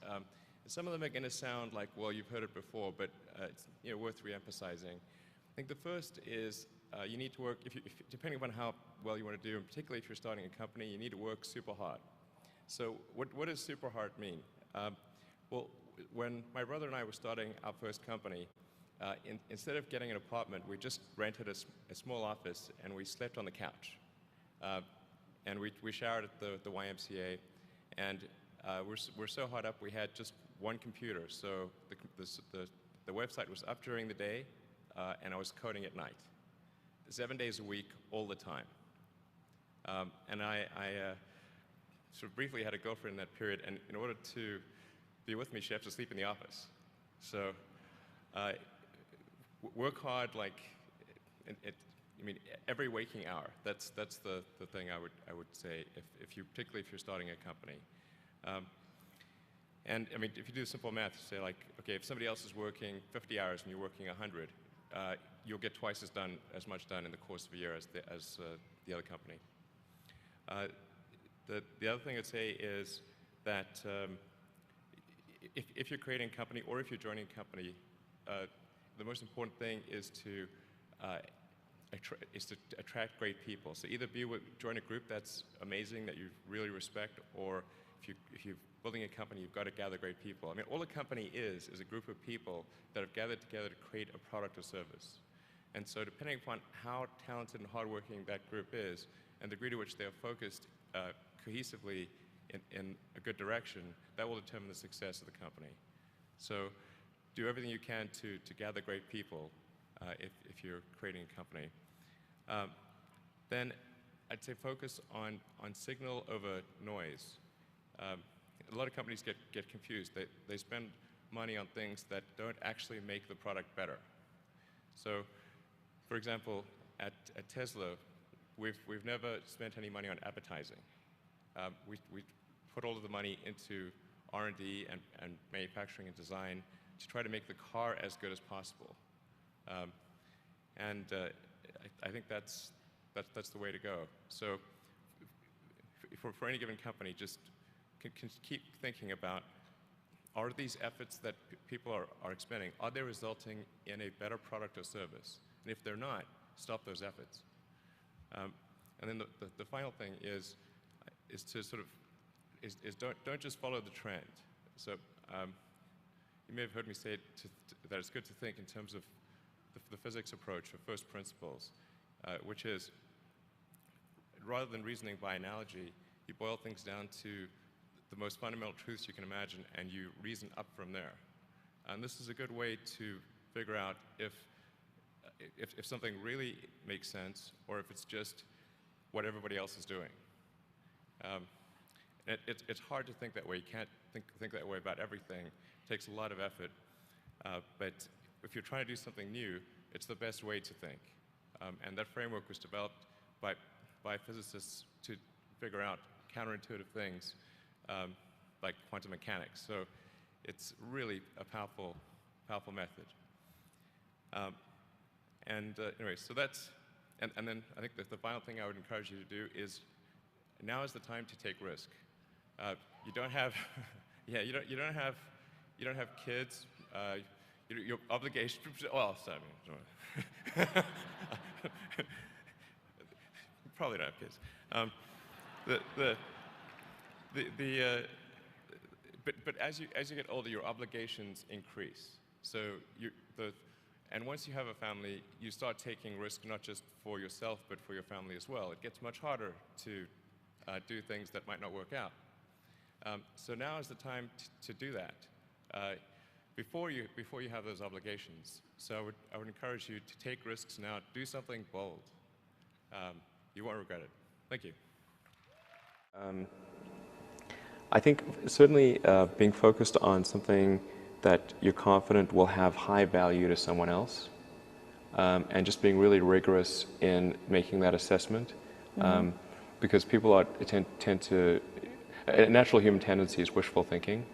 context. Some of them are going to sound like, well, you've heard it before, but it's worth re-emphasizing. I think the first is you need to work, depending upon how well you want to do, and particularly if you're starting a company, you need to work super hard. So what does super hard mean? Well, when my brother and I were starting our first company, instead of getting an apartment, we just rented a small office and we slept on the couch. And we showered at the YMCA, and we're so hard up we had just one computer. So the website was up during the day, and I was coding at night, 7 days a week, all the time. And I sort of briefly had a girlfriend in that period, and in order to be with me, she had to sleep in the office. So work hard, like every waking hour. That's the thing I would say, particularly if you're starting a company. And I mean, if you do simple math, say like, okay, if somebody else is working 50 hours and you're working 100, you'll get twice as much done in the course of a year as the other company. The other thing I'd say is that if you're creating a company or if you're joining a company, the most important thing is to attract great people. So either join a group that's amazing, that you really respect, or if you're building a company, you've got to gather great people. I mean, all a company is a group of people that have gathered together to create a product or service. And so depending upon how talented and hardworking that group is, and the degree to which they are focused cohesively in a good direction, that will determine the success of the company. So do everything you can to gather great people if you're creating a company. Then I'd say focus on signal over noise. A lot of companies get confused. They spend money on things that don't actually make the product better. So, for example, at Tesla, we've never spent any money on advertising. We put all of the money into R&D and manufacturing and design to try to make the car as good as possible. I think that's the way to go. So, for any given company, just can keep thinking about, are these efforts that people are expending, are they resulting in a better product or service? And if they're not, stop those efforts. And then the final thing is to sort of don't just follow the trend. So you may have heard me say that it's good to think in terms of the physics approach of first principles, which is, rather than reasoning by analogy, you boil things down to the most fundamental truths you can imagine, and you reason up from there. And this is a good way to figure out if something really makes sense, or if it's just what everybody else is doing. It's hard to think that way. You can't think that way about everything. It takes a lot of effort. But if you're trying to do something new, it's the best way to think. And that framework was developed by physicists to figure out counterintuitive things like quantum mechanics. So it's really a powerful method. Anyway, so that's, and then I think that the final thing I would encourage you to do is, now is the time to take risk. You don't have, you don't have kids. Your obligation. Well, sorry. Probably don't have kids. But as you get older, your obligations increase. So and once you have a family, you start taking risk not just for yourself, but for your family as well. It gets much harder to do things that might not work out. So now is the time to do that before you have those obligations. So I would encourage you to take risks now. Do something bold. You won't regret it. Thank you. I think certainly being focused on something that you're confident will have high value to someone else, and just being really rigorous in making that assessment, because people tend to, a natural human tendency is wishful thinking.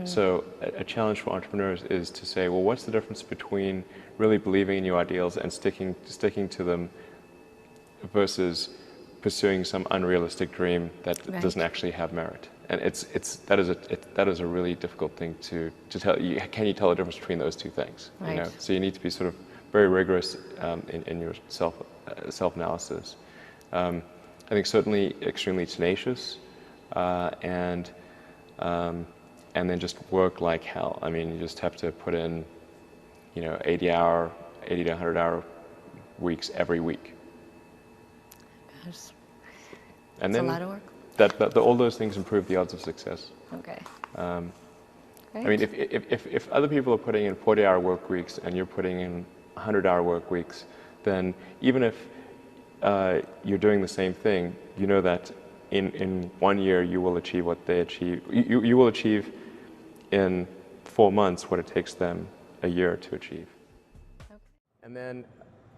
So a challenge for entrepreneurs is to say, well, what's the difference between really believing in your ideals and sticking to them versus pursuing some unrealistic dream that doesn't actually have merit? and that is a really difficult thing to tell. Can you tell the difference between those two things? Right. You know? So you need to be sort of very rigorous in your self-analysis. I think certainly extremely tenacious, and then just work like hell. I mean, you just have to put in, 80 to 100-hour weeks every week. Gosh, And that's then a lot of work. all those things improve the odds of success. Okay. I mean, if other people are putting in 40-hour work weeks and you're putting in 100-hour work weeks, then even if you're doing the same thing, you know that in 1 year you will achieve what they achieve. You will achieve in 4 months what it takes them a year to achieve. Okay. And then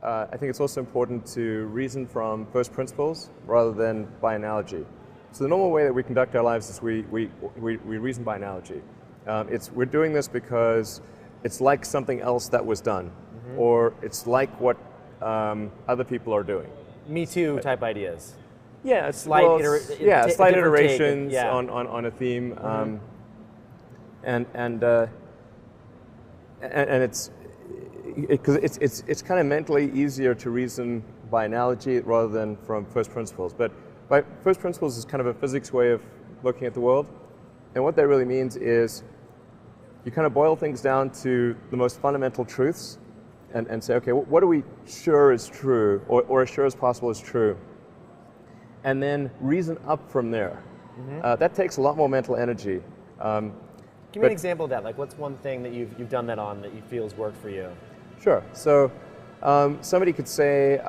I think it's also important to reason from first principles rather than by analogy. So the normal way that we conduct our lives is we reason by analogy. We're doing this because it's like something else that was done, or it's like what other people are doing. Me Too type ideas. Yeah, it's Slight slight different take, iterations yeah. on a theme, and it's because it's kind of mentally easier to reason by analogy rather than from first principles. But by first principles is kind of a physics way of looking at the world, and what that really means is you kind of boil things down to the most fundamental truths, and say, okay, what are we sure is true, or as sure as possible is true, and then reason up from there. That takes a lot more mental energy. Give me an example of that. Like, what's one thing that you've done that on that you feel has worked for you? Sure. So somebody could say,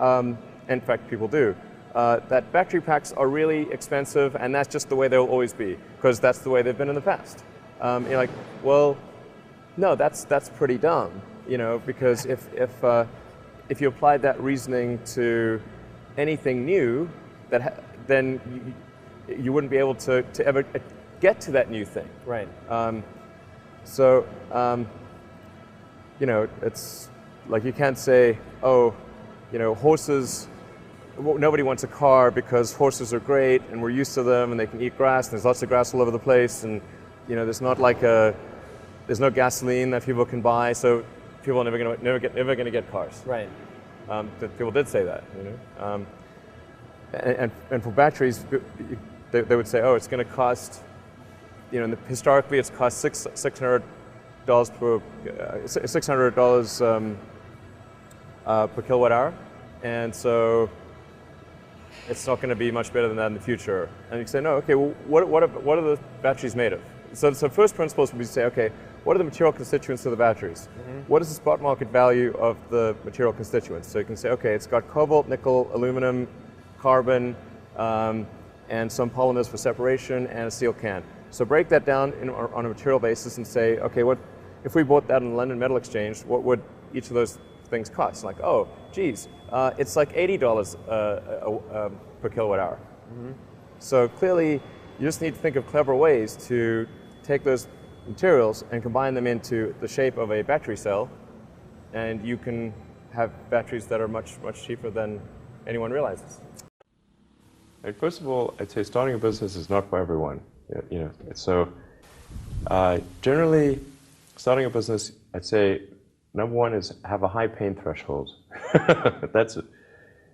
in fact people do, that battery packs are really expensive and that's just the way they'll always be, because that's the way they've been in the past. You're like, well, no, that's pretty dumb, because if you applied that reasoning to anything new, then you wouldn't be able to ever get to that new thing. Right. It's like you can't say, horses, nobody wants a car because horses are great and we're used to them and they can eat grass and there's lots of grass all over the place, and there's no gasoline that people can buy, so people are never going to get cars. Right. People did say that, and for batteries, they would say, it's going to cost, historically it's cost $600 per kilowatt hour, and so it's not going to be much better than that in the future. And you say, no, okay, well, what are the batteries made of? So first principles would be to say, okay, what are the material constituents of the batteries? What is the spot market value of the material constituents? So you can say, okay, it's got cobalt, nickel, aluminum, carbon, and some polymers for separation, and a steel can. So break that down on a material basis and say, okay, what if we bought that in the London Metal Exchange, what would each of those things cost? Like, oh, geez, it's like $80 per kilowatt hour. So clearly, you just need to think of clever ways to take those materials and combine them into the shape of a battery cell, and you can have batteries that are much, much cheaper than anyone realizes. First of all, I'd say starting a business is not for everyone. So generally, starting a business, I'd say number one is have a high pain threshold. That's it.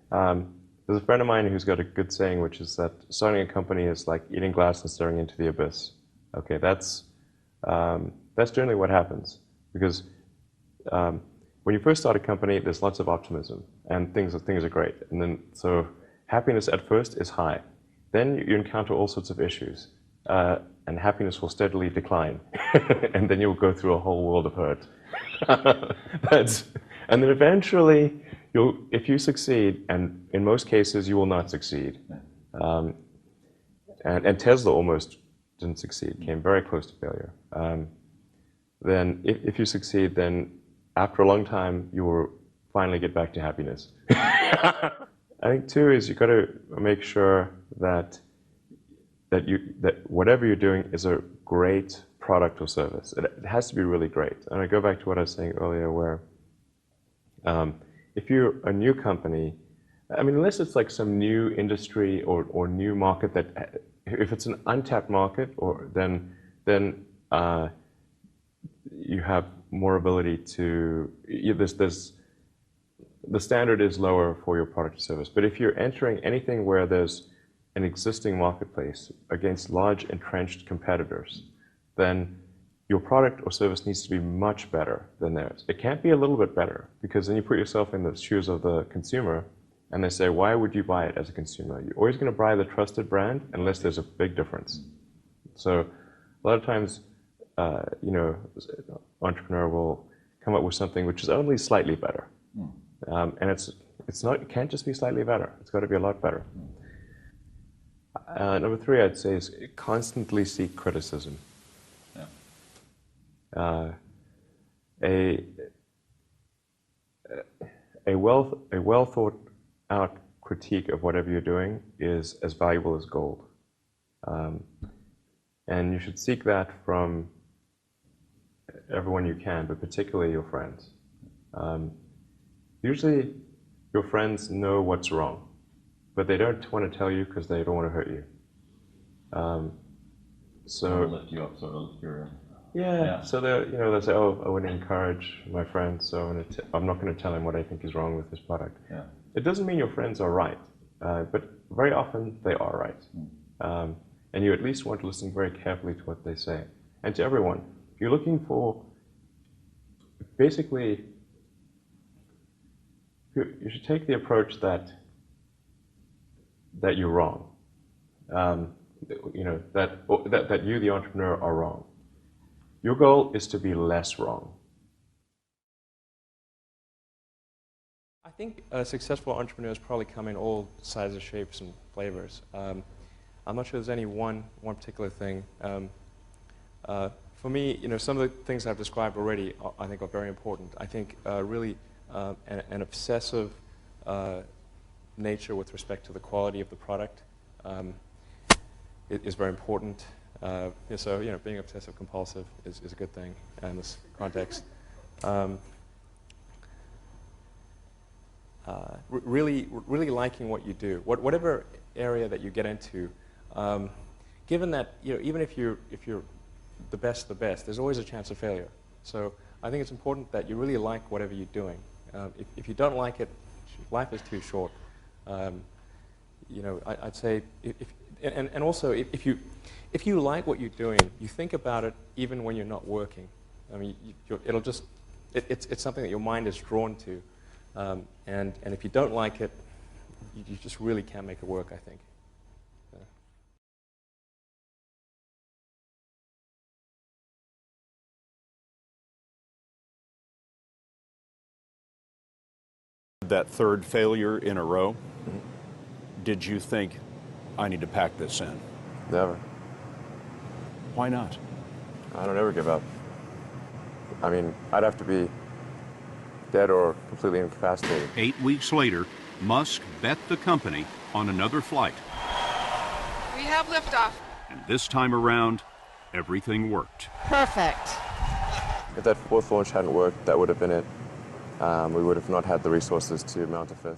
There's a friend of mine who's got a good saying, which is that starting a company is like eating glass and staring into the abyss. Okay, that's generally what happens, because when you first start a company, there's lots of optimism and things are great, and then so happiness at first is high. Then you encounter all sorts of issues, and happiness will steadily decline, and then you'll go through a whole world of hurt. And then eventually, if you succeed, and in most cases you will not succeed, and Tesla almost didn't succeed, came very close to failure. Then if you succeed, then after a long time, you will finally get back to happiness. I think too is you've got to make sure that whatever you're doing is a great product or service. It has to be really great. And I go back to what I was saying earlier, where if you're a new company, I mean, unless it's like some new industry or new market that if it's an untapped market, or then you have more ability to, the standard is lower for your product or service. But if you're entering anything where there's an existing marketplace against large entrenched competitors, then your product or service needs to be much better than theirs. It can't be a little bit better, because then you put yourself in the shoes of the consumer, and they say, why would you buy it as a consumer? You're always going to buy the trusted brand unless there's a big difference. So a lot of times, entrepreneur will come up with something which is only slightly better. And it can't just be slightly better. It's got to be a lot better. Number 3, I'd say, is constantly seek criticism. A well thought out critique of whatever you're doing is as valuable as gold. And you should seek that from everyone you can, but particularly your friends. Usually your friends know what's wrong, but they don't want to tell you because they don't want to hurt you. So lift you up, sort of your. Yeah. So they'll say, "Oh, I want to encourage my friend, so I'm not going to tell him what I think is wrong with his product." Yeah. It doesn't mean your friends are right, but very often they are right, and you at least want to listen very carefully to what they say. And to everyone, if you're looking for, basically, you should take the approach that you're wrong. That you, the entrepreneur, are wrong. Your goal is to be less wrong. I think successful entrepreneurs probably come in all sizes, shapes, and flavors. I'm not sure there's any one particular thing. For me, some of the things I've described already, I think, are very important. I think really an obsessive nature with respect to the quality of the product is very important. So being obsessive compulsive is a good thing in this context. Really liking what you do, whatever area that you get into. Given that even if you're the best, there's always a chance of failure. So I think it's important that you really like whatever you're doing. If you don't like it, life is too short. I'd say and also if you like what you're doing, you think about it even when you're not working. I mean, it's something that your mind is drawn to. And if you don't like it, you just really can't make it work, I think. That third failure in a row, did you think, I need to pack this in? Never. Why not? I don't ever give up. I mean, I'd have to be dead or completely incapacitated. 8 weeks later, Musk bet the company on another flight. We have liftoff. And this time around, everything worked. Perfect. If that 4th launch hadn't worked, that would have been it. We would have not had the resources to mount a 5th.